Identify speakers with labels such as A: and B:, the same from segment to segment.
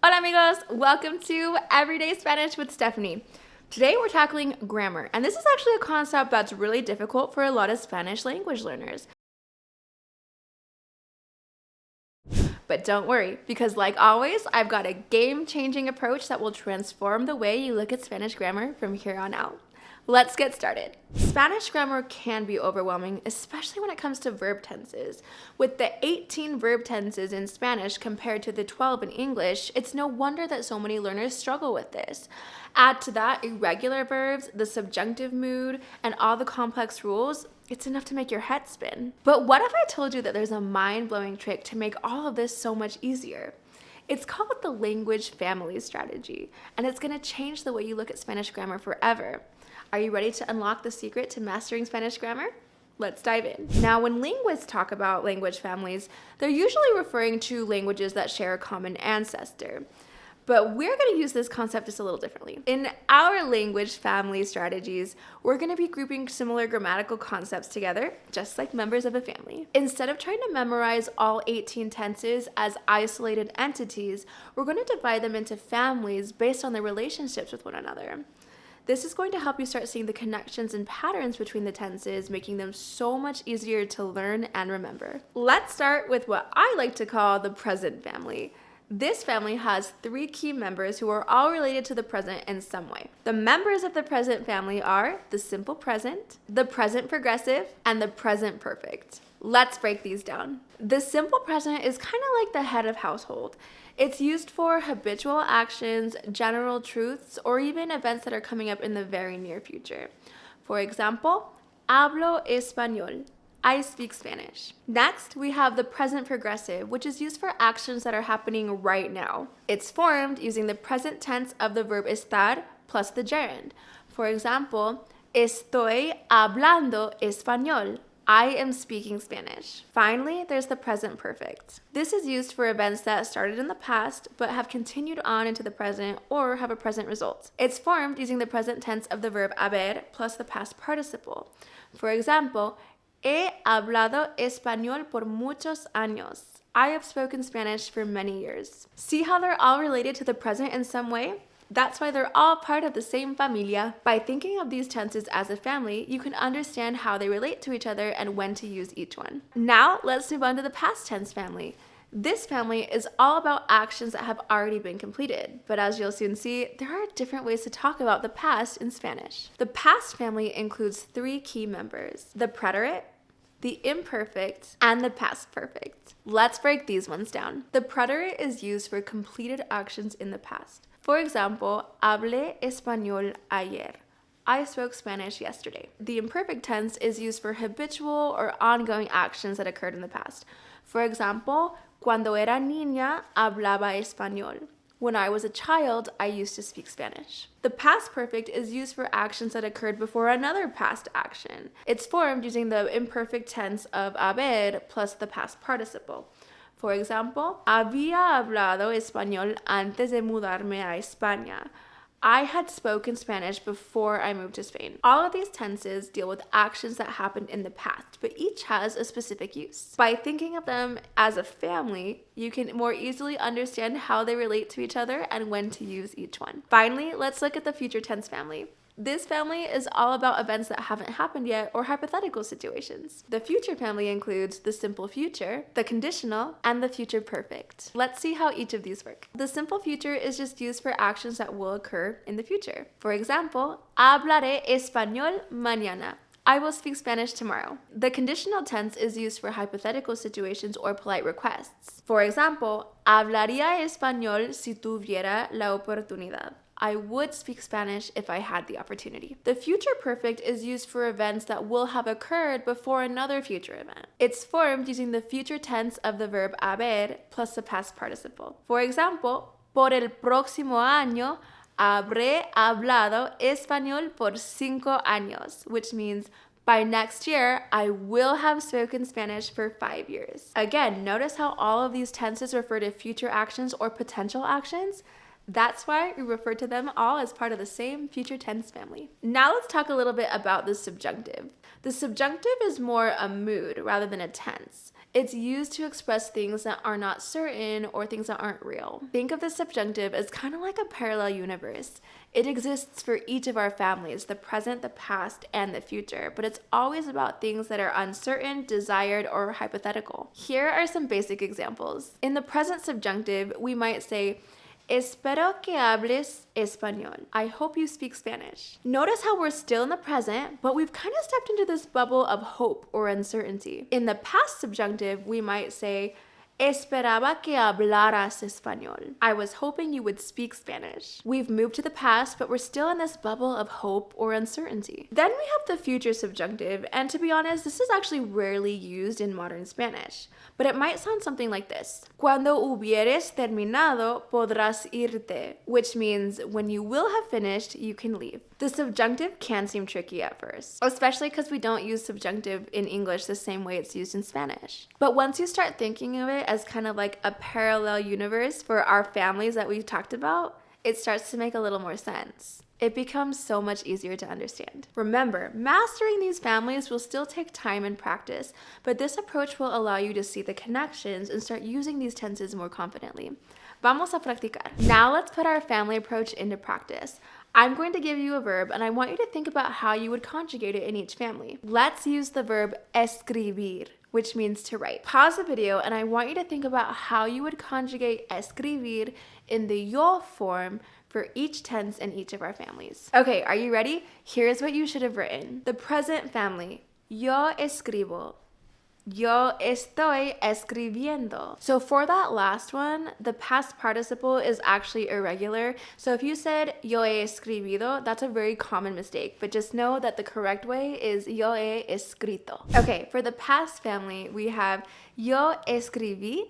A: Hola amigos, welcome to Everyday Spanish with Stephanie. Today we're tackling grammar, and this is actually a concept that's really difficult for a lot of Spanish language learners. But don't worry, because like always, I've got a game-changing approach that will transform the way you look at Spanish grammar from here on out. Let's get started. Spanish grammar can be overwhelming, especially when it comes to verb tenses. With the 18 verb tenses in Spanish compared to the 12 in English, it's no wonder that so many learners struggle with this. Add to that irregular verbs, the subjunctive mood, and all the complex rules, it's enough to make your head spin. But what if I told you that there's a mind-blowing trick to make all of this so much easier? It's called the language family strategy, and it's going to change the way you look at Spanish grammar forever. Are you ready to unlock the secret to mastering Spanish grammar? Let's dive in. Now, when linguists talk about language families, they're usually referring to languages that share a common ancestor. But we're going to use this concept just a little differently. In our language family strategies, we're going to be grouping similar grammatical concepts together, just like members of a family. Instead of trying to memorize all 18 tenses as isolated entities, we're going to divide them into families based on their relationships with one another. This is going to help you start seeing the connections and patterns between the tenses, making them so much easier to learn and remember. Let's start with what I like to call the present family. This family has 3 key members who are all related to the present in some way. The members of the present family are the simple present, the present progressive, and the present perfect. Let's break these down. The simple present is kind of like the head of household. It's used for habitual actions, general truths, or even events that are coming up in the very near future. For example, hablo español. I speak Spanish. Next, we have the present progressive, which is used for actions that are happening right now. It's formed using the present tense of the verb estar plus the gerund. For example, estoy hablando español. I am speaking Spanish. Finally, there's the present perfect. This is used for events that started in the past but have continued on into the present or have a present result. It's formed using the present tense of the verb haber plus the past participle. For example, he hablado español por muchos años. I have spoken Spanish for many years. See how they're all related to the present in some way? That's why they're all part of the same familia. By thinking of these tenses as a family, you can understand how they relate to each other and when to use each one. Now, let's move on to the past tense family. This family is all about actions that have already been completed, but as you'll soon see, there are different ways to talk about the past in Spanish. The past family includes 3 key members: the preterite, the imperfect, and the past perfect. Let's break these ones down. The preterite is used for completed actions in the past. For example, hablé español ayer. I spoke Spanish yesterday. The imperfect tense is used for habitual or ongoing actions that occurred in the past. For example, cuando era niña, hablaba español. When I was a child, I used to speak Spanish. The past perfect is used for actions that occurred before another past action. It's formed using the imperfect tense of haber plus the past participle. For example, había hablado español antes de mudarme a España. I had spoken Spanish before I moved to Spain. All of these tenses deal with actions that happened in the past, but each has a specific use. By thinking of them as a family, you can more easily understand how they relate to each other and when to use each one. Finally, let's look at the future tense family. This family is all about events that haven't happened yet or hypothetical situations. The future family includes the simple future, the conditional, and the future perfect. Let's see how each of these work. The simple future is just used for actions that will occur in the future. For example, hablaré español mañana. I will speak Spanish tomorrow. The conditional tense is used for hypothetical situations or polite requests. For example, hablaría español si tuviera la oportunidad. I would speak Spanish if I had the opportunity. The future perfect is used for events that will have occurred before another future event. It's formed using the future tense of the verb haber plus the past participle. For example, por el próximo año, habré hablado español por 5 años, which means by next year, I will have spoken Spanish for 5 years. Again, notice how all of these tenses refer to future actions or potential actions? That's why we refer to them all as part of the same future tense family. Now let's talk a little bit about the subjunctive. The subjunctive is more a mood rather than a tense. It's used to express things that are not certain or things that aren't real. Think of the subjunctive as kind of like a parallel universe. It exists for each of our families, the present, the past, and the future, but it's always about things that are uncertain, desired, or hypothetical. Here are some basic examples. In the present subjunctive, we might say, Espero que hables español. I hope you speak Spanish. Notice how we're still in the present, but we've kind of stepped into this bubble of hope or uncertainty. In the past subjunctive, we might say, Esperaba que hablaras español. I was hoping you would speak Spanish. We've moved to the past, but we're still in this bubble of hope or uncertainty. Then we have the future subjunctive, and to be honest, this is actually rarely used in modern Spanish, but it might sound something like this. Cuando hubieres terminado, podrás irte, which means when you will have finished, you can leave. The subjunctive can seem tricky at first, especially because we don't use subjunctive in English the same way it's used in Spanish. But once you start thinking of it as kind of like a parallel universe for our families that we've talked about, it starts to make a little more sense. It becomes so much easier to understand. Remember, mastering these families will still take time and practice, but this approach will allow you to see the connections and start using these tenses more confidently. Vamos a practicar. Now let's put our family approach into practice. I'm going to give you a verb, and I want you to think about how you would conjugate it in each family. Let's use the verb escribir, which means to write. Pause the video, and I want you to think about how you would conjugate escribir in the yo form for each tense in each of our families. Okay, are you ready? Here's what you should have written. The present family, yo escribo. Yo estoy escribiendo. So for that last one, the past participle is actually irregular. So if you said yo he escribido, that's a very common mistake, but just know that the correct way is yo he escrito. Okay, for the past family, we have yo escribí,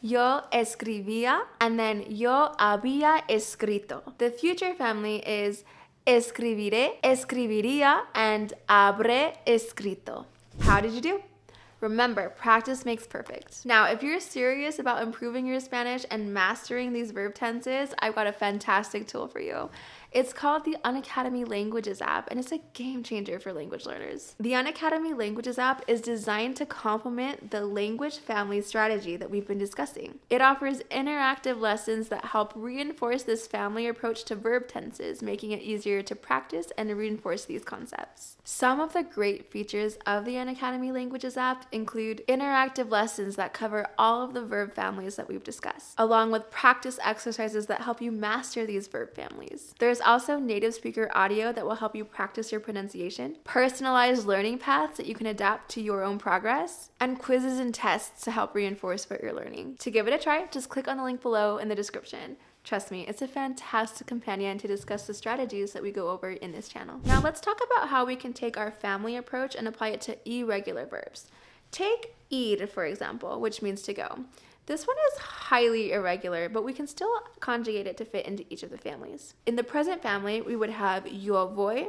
A: yo escribía, and then yo había escrito. The future family is escribiré, escribiría, and habré escrito. How did you do? Remember, practice makes perfect. Now, if you're serious about improving your Spanish and mastering these verb tenses, I've got a fantastic tool for you. It's called the Unacademy Languages app, and it's a game changer for language learners. The Unacademy Languages app is designed to complement the language family strategy that we've been discussing. It offers interactive lessons that help reinforce this family approach to verb tenses, making it easier to practice and reinforce these concepts. Some of the great features of the Unacademy Languages app include interactive lessons that cover all of the verb families that we've discussed, along with practice exercises that help you master these verb families. There's also native speaker audio that will help you practice your pronunciation, personalized learning paths that you can adapt to your own progress, and quizzes and tests to help reinforce what you're learning. To give it a try, just click on the link below in the description. Trust me, it's a fantastic companion to discuss the strategies that we go over in this channel. Now let's talk about how we can take our family approach and apply it to irregular verbs. Take ir, for example, which means to go. This one is highly irregular, but we can still conjugate it to fit into each of the families. In the present family, we would have yo voy,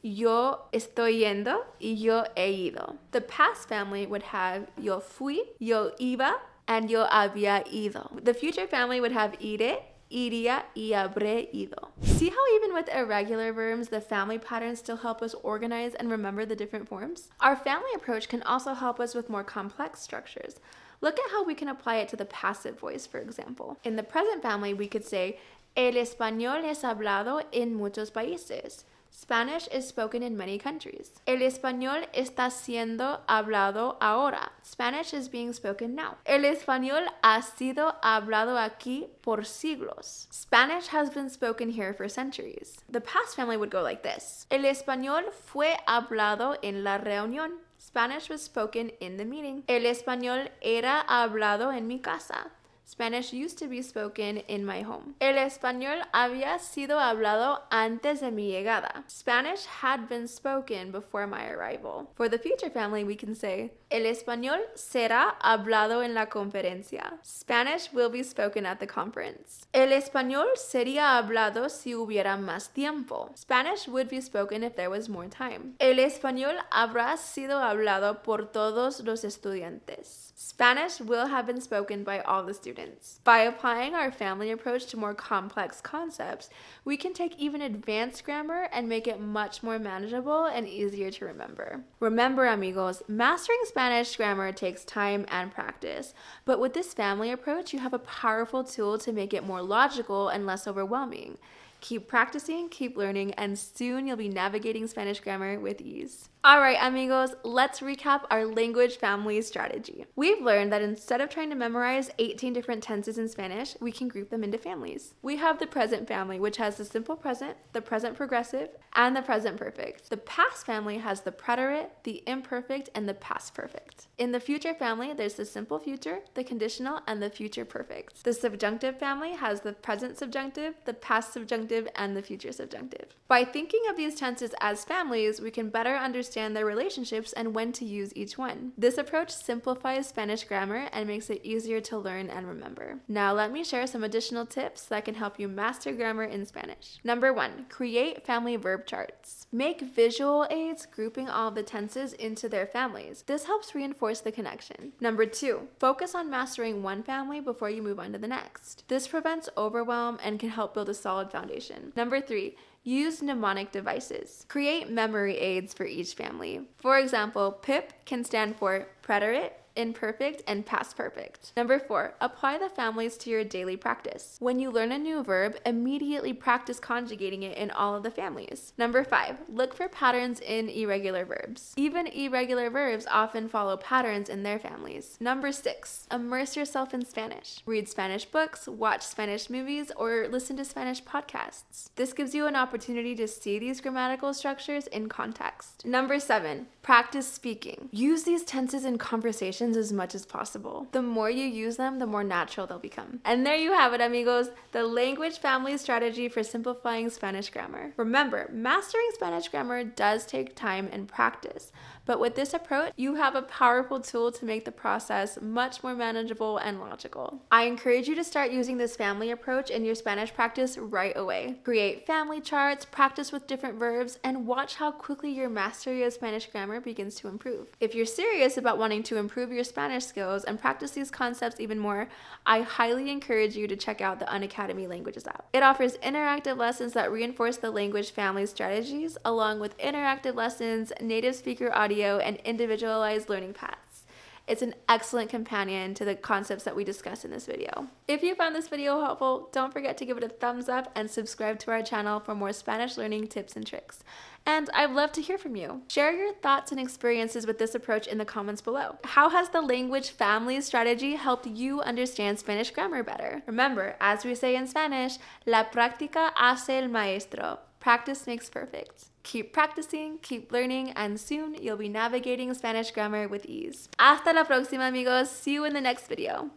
A: yo estoy yendo, y yo he ido. The past family would have yo fui, yo iba, and yo había ido. The future family would have iré, iría, y habré ido. See how even with irregular verbs, the family patterns still help us organize and remember the different forms? Our family approach can also help us with more complex structures. Look at how we can apply it to the passive voice, for example. In the present family, we could say, El español es hablado en muchos países. Spanish is spoken in many countries. El español está siendo hablado ahora. Spanish is being spoken now. El español ha sido hablado aquí por siglos. Spanish has been spoken here for centuries. The past family would go like this. El español fue hablado en la reunión. Spanish was spoken in the meeting. El español era hablado en mi casa. Spanish used to be spoken in my home. El español había sido hablado antes de mi llegada. Spanish had been spoken before my arrival. For the future family, we can say, El español será hablado en la conferencia. Spanish will be spoken at the conference. El español sería hablado si hubiera más tiempo. Spanish would be spoken if there was more time. El español habrá sido hablado por todos los estudiantes. Spanish will have been spoken by all the students. students. By applying our family approach to more complex concepts, we can take even advanced grammar and make it much more manageable and easier to remember. Remember, amigos, mastering Spanish grammar takes time and practice, but with this family approach, you have a powerful tool to make it more logical and less overwhelming. Keep practicing, keep learning, and soon you'll be navigating Spanish grammar with ease. All right, amigos, let's recap our language family strategy. We've learned that instead of trying to memorize 18 different tenses in Spanish, we can group them into families. We have the present family, which has the simple present, the present progressive, and the present perfect. The past family has the preterite, the imperfect, and the past perfect. In the future family, there's the simple future, the conditional, and the future perfect. The subjunctive family has the present subjunctive, the past subjunctive, and the future subjunctive. By thinking of these tenses as families, we can better understand their relationships and when to use each one. This approach simplifies Spanish grammar and makes it easier to learn and remember. Now let me share some additional tips that can help you master grammar in Spanish. Number 1, create family verb charts. Make visual aids grouping all the tenses into their families. This helps reinforce the connection. Number 2, focus on mastering one family before you move on to the next. This prevents overwhelm and can help build a solid foundation. Number 3, use mnemonic devices. Create memory aids for each family. For example, PIP can stand for preterite, imperfect, and past perfect. Number 4, apply the families to your daily practice. When you learn a new verb, immediately practice conjugating it in all of the families. Number 5, look for patterns in irregular verbs. Even irregular verbs often follow patterns in their families. Number 6, immerse yourself in Spanish. Read Spanish books, watch Spanish movies, or listen to Spanish podcasts. This gives you an opportunity to see these grammatical structures in context. Number 7, practice speaking. Use these tenses in conversation as much as possible. The more you use them, the more natural they'll become. And there you have it, amigos, the language family strategy for simplifying Spanish grammar. Remember, mastering Spanish grammar does take time and practice, but with this approach, you have a powerful tool to make the process much more manageable and logical. I encourage you to start using this family approach in your Spanish practice right away. Create family charts, practice with different verbs, and watch how quickly your mastery of Spanish grammar begins to improve. If you're serious about wanting to improve your Spanish skills and practice these concepts even more, I highly encourage you to check out the Unacademy Languages app. It offers interactive lessons that reinforce the language family strategies, along with interactive lessons, native speaker audio, and individualized learning paths. It's an excellent companion to the concepts that we discussed in this video. If you found this video helpful, don't forget to give it a thumbs up and subscribe to our channel for more Spanish learning tips and tricks. And I'd love to hear from you. Share your thoughts and experiences with this approach in the comments below. How has the language family strategy helped you understand Spanish grammar better? Remember, as we say in Spanish, la práctica hace el maestro. Practice makes perfect. Keep practicing, keep learning, and soon you'll be navigating Spanish grammar with ease. Hasta la próxima, amigos. See you in the next video.